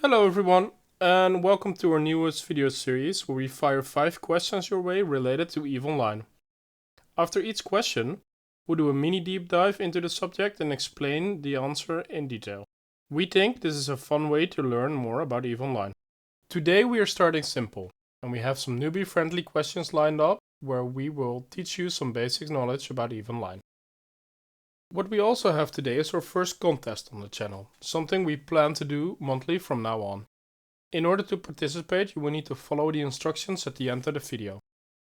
Hello everyone, and welcome to our newest video series where we fire 5 questions your way related to EVE Online. After each question, we'll do a mini deep dive into the subject and explain the answer in detail. We think this is a fun way to learn more about EVE Online. Today we are starting simple, and we have some newbie friendly questions lined up where we will teach you some basic knowledge about EVE Online. What we also have today is our first contest on the channel, something we plan to do monthly from now on. In order to participate, you will need to follow the instructions at the end of the video.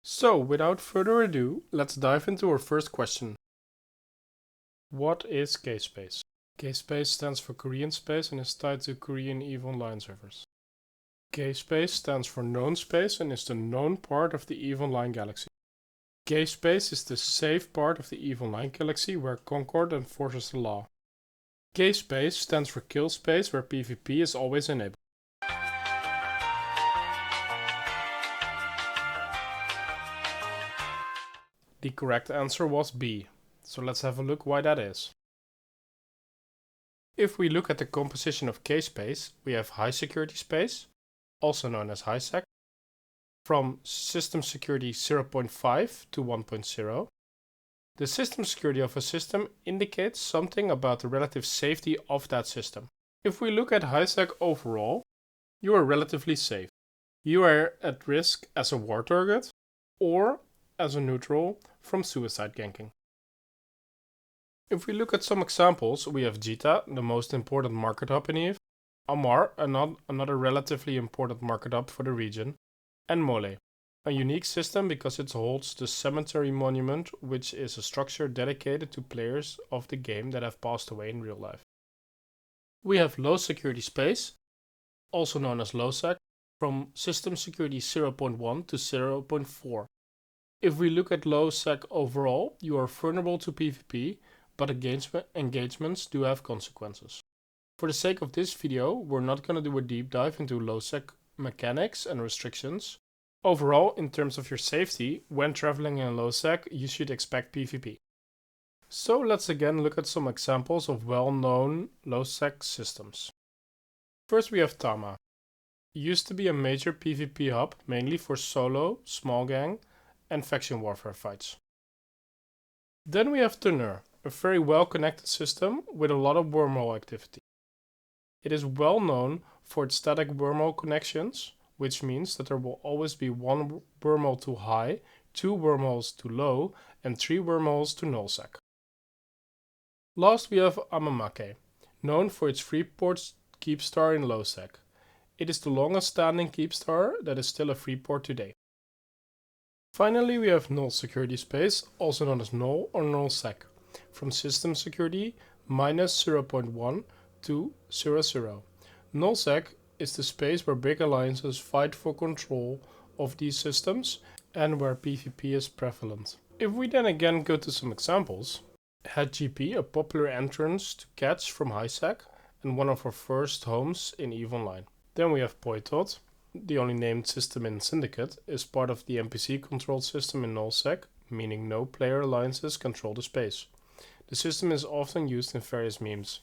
So, without further ado, let's dive into our first question. What is K-Space? K-Space stands for Korean Space and is tied to Korean EVE Online servers. K-Space stands for known space and is the known part of the EVE Online galaxy. K-Space is the safe part of the EVE Online galaxy where Concord enforces the law. K-Space stands for kill space where PvP is always enabled. The correct answer was B, so let's have a look why that is. If we look at the composition of K-Space, we have high security space, also known as HiSec, from system security 0.5 to 1.0. The system security of a system indicates something about the relative safety of that system. If we look at HiSec overall, you are relatively safe. You are at risk as a war target or as a neutral from suicide ganking. If we look at some examples, we have Jita, the most important market hub in EVE, Amar, another relatively important market hub for the region, and Mole, a unique system because it holds the cemetery monument, which is a structure dedicated to players of the game that have passed away in real life. We have low security space, also known as LowSec, from system security 0.1 to 0.4. If we look at LowSec overall, you are vulnerable to PvP, but engagements do have consequences. For the sake of this video, we're not going to do a deep dive into LowSec mechanics and restrictions. Overall, in terms of your safety, when traveling in LowSec, you should expect PvP. So let's again look at some examples of well-known LowSec systems. First we have Tama. It used to be a major PvP hub, mainly for solo, small gang, and faction warfare fights. Then we have Teneur, a very well-connected system with a lot of wormhole activity. It is well known for its static wormhole connections, which means that there will always be one wormhole to high, 2 wormholes to low, and 3 wormholes to nullsec. Last we have Amamake, known for its Freeport keepstar in lowsec. It is the longest standing keepstar that is still a Freeport today. Finally, we have null security space, also known as null or nullsec, from system security -0.1 to 0.0. Nullsec is the space where big alliances fight for control of these systems and where PvP is prevalent. If we then again go to some examples, HGP, a popular entrance to catch from HiSec and one of our first homes in EVE Online. Then we have Poitot, the only named system in Syndicate, is part of the NPC controlled system in nullsec, meaning no player alliances control the space. The system is often used in various memes.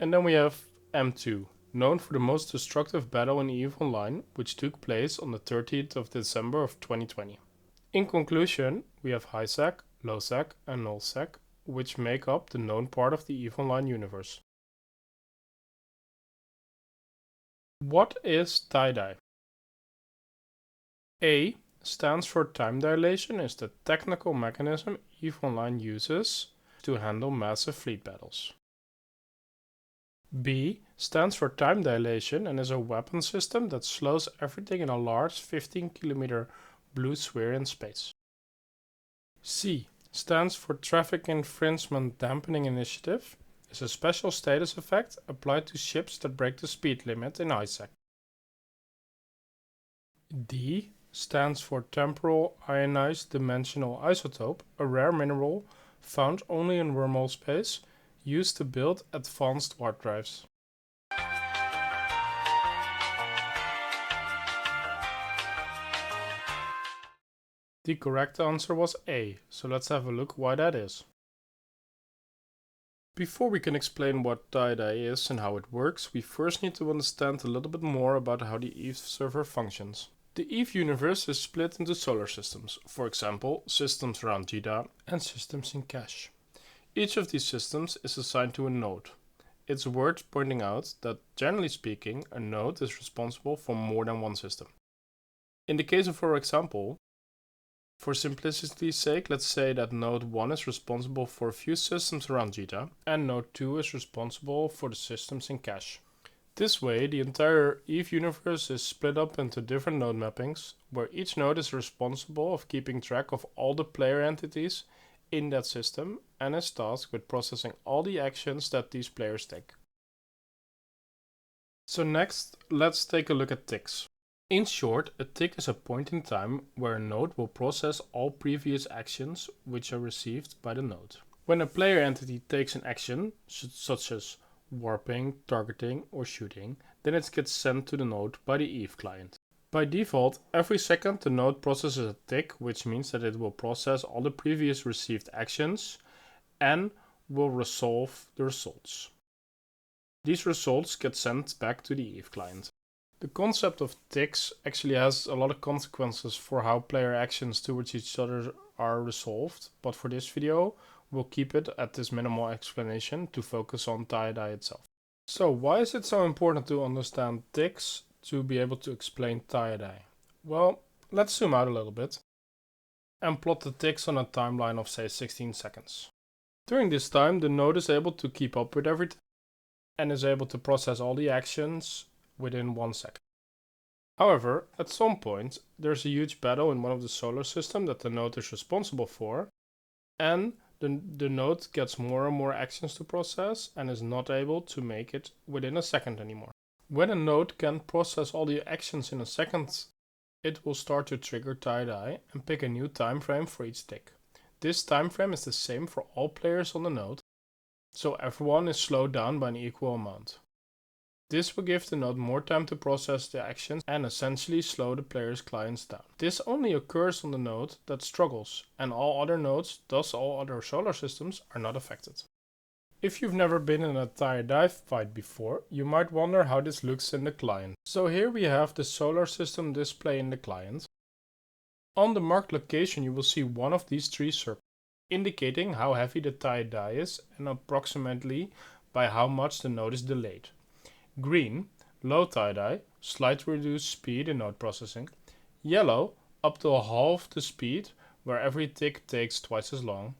And then we have M2, known for the most destructive battle in EVE Online, which took place on the 30th of December of 2020. In conclusion, we have HiSec, LowSec and nullsec, which make up the known part of the EVE Online universe. What is TIDI? A stands for time dilation, is the technical mechanism EVE Online uses to handle massive fleet battles. B stands for time dilation and is a weapon system that slows everything in a large 15-kilometer blue sphere in space. C stands for traffic infringement dampening initiative, is a special status effect applied to ships that break the speed limit in HiSec. D stands for temporal ionized dimensional isotope, a rare mineral found only in wormhole space, used to build advanced warp drives. The correct answer was A, so let's have a look why that is. Before we can explain what TIDI is and how it works, we first need to understand a little bit more about how the EVE server functions. The EVE universe is split into solar systems, for example, systems around JIDA and systems in cache. Each of these systems is assigned to a node. It's worth pointing out that, generally speaking, a node is responsible for more than one system. In the case of our example, for simplicity's sake, let's say that node 1 is responsible for a few systems around JIDA, and node 2 is responsible for the systems in cache. This way, the entire EVE universe is split up into different node mappings, where each node is responsible of keeping track of all the player entities in that system and is tasked with processing all the actions that these players take. So next, let's take a look at ticks. In short, a tick is a point in time where a node will process all previous actions which are received by the node. When a player entity takes an action, such as warping, targeting, or shooting, then it gets sent to the node by the EVE client. By default, every second the node processes a tick, which means that it will process all the previous received actions and will resolve the results. These results get sent back to the EVE client. The concept of ticks actually has a lot of consequences for how player actions towards each other are resolved, but for this video, we'll keep it at this minimal explanation to focus on TIDI itself. So why is it so important to understand ticks to be able to explain TIDI? Well, let's zoom out a little bit and plot the ticks on a timeline of say 16 seconds. During this time, the node is able to keep up with everything and is able to process all the actions within 1 second. However, at some point, there's a huge battle in one of the solar system that the node is responsible for, and the node gets more and more actions to process and is not able to make it within a second anymore. When a node can process all the actions in a second, it will start to trigger TIDI and pick a new time frame for each tick. This time frame is the same for all players on the node, so everyone is slowed down by an equal amount. This will give the node more time to process the actions and essentially slow the player's clients down. This only occurs on the node that struggles, and all other nodes, thus all other solar systems, are not affected. If you've never been in a TIDI fight before, you might wonder how this looks in the client. So here we have the solar system display in the client. On the marked location you will see one of these three circles, indicating how heavy the TIDI is and approximately by how much the node is delayed. Green, low TIDI, slightly reduced speed in node processing. Yellow, up to half the speed, where every tick takes twice as long.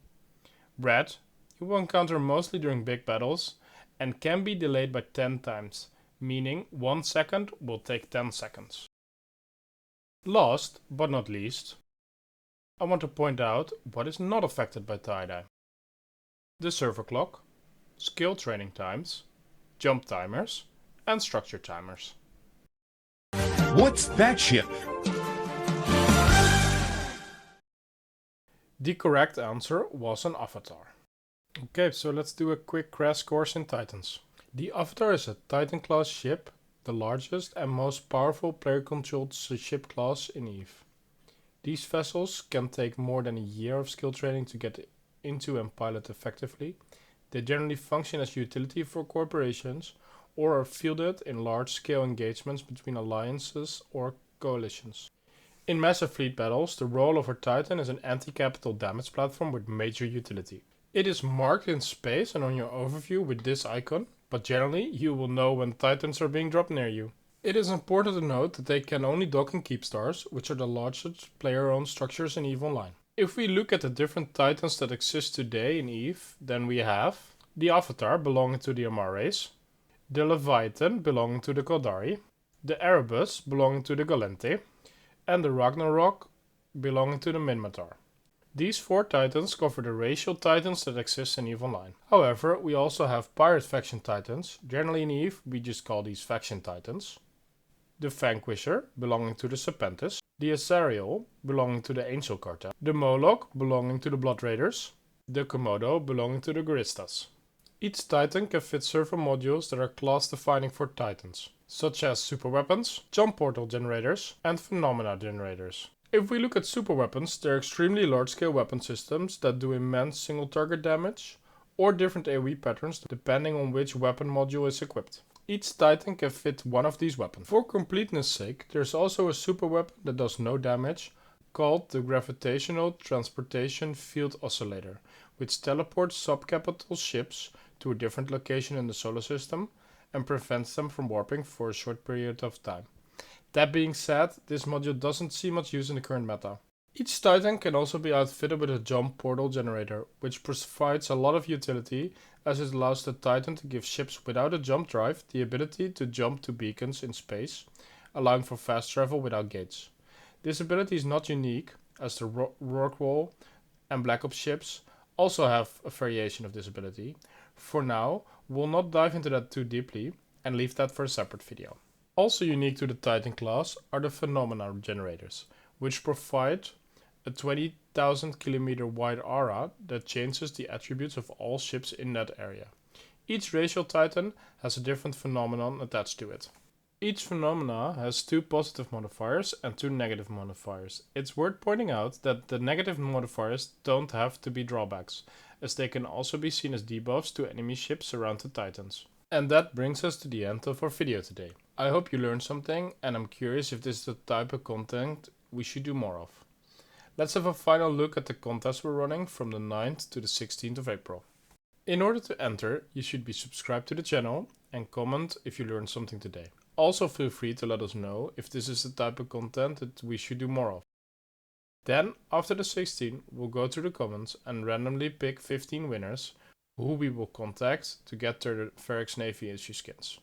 Red, you will encounter mostly during big battles and can be delayed by 10 times, meaning 1 second will take 10 seconds. Last but not least, I want to point out what is not affected by TIDI. The server clock, skill training times, jump timers, and structure timers. What's that ship? The correct answer was an avatar. Okay, so let's do a quick crash course in Titans. The avatar is a Titan class ship, the largest and most powerful player-controlled ship class in EVE. These vessels can take more than a year of skill training to get into and pilot effectively. They generally function as utility for corporations or are fielded in large-scale engagements between alliances or coalitions. In massive fleet battles, the role of a Titan is an anti-capital damage platform with major utility. It is marked in space and on your overview with this icon, but generally you will know when Titans are being dropped near you. It is important to note that they can only dock in keep stars, which are the largest player-owned structures in EVE Online. If we look at the different Titans that exist today in EVE, then we have the Avatar belonging to the Amar race, the Leviathan belonging to the Kaldari, the Erebus belonging to the Galente, and the Ragnarok belonging to the Minmatar. These 4 Titans cover the racial Titans that exist in EVE Online. However, we also have Pirate Faction Titans, generally in EVE we just call these Faction Titans, the Vanquisher belonging to the Serpentis, the Azariel belonging to the Angel Cartel, the Moloch belonging to the Blood Raiders, the Komodo belonging to the Guristas. Each Titan can fit several modules that are class defining for Titans, such as super weapons, jump portal generators, and phenomena generators. If we look at super weapons, they're extremely large scale weapon systems that do immense single target damage, or different AoE patterns depending on which weapon module is equipped. Each Titan can fit one of these weapons. For completeness sake, there's also a super weapon that does no damage, called the Gravitational Transportation Field Oscillator, which teleports subcapital ships to a different location in the solar system and prevents them from warping for a short period of time. That being said, this module doesn't see much use in the current meta. Each Titan can also be outfitted with a jump portal generator, which provides a lot of utility as it allows the Titan to give ships without a jump drive the ability to jump to beacons in space, allowing for fast travel without gates. This ability is not unique, as the Rorqual and Black Ops ships also have a variation of this ability. For now, we'll not dive into that too deeply and leave that for a separate video. Also unique to the Titan class are the phenomena generators, which provide a 20,000 km wide aura that changes the attributes of all ships in that area. Each racial Titan has a different phenomenon attached to it. Each phenomena has 2 positive modifiers and 2 negative modifiers. It's worth pointing out that the negative modifiers don't have to be drawbacks, as they can also be seen as debuffs to enemy ships around the Titans. And that brings us to the end of our video today. I hope you learned something, and I'm curious if this is the type of content we should do more of. Let's have a final look at the contest we're running from the 9th to the 16th of April. In order to enter, you should be subscribed to the channel and comment if you learned something today. Also feel free to let us know if this is the type of content that we should do more of. Then, after the 16th, we'll go through the comments and randomly pick 15 winners who we will contact to get their Ferex Navy issue skins.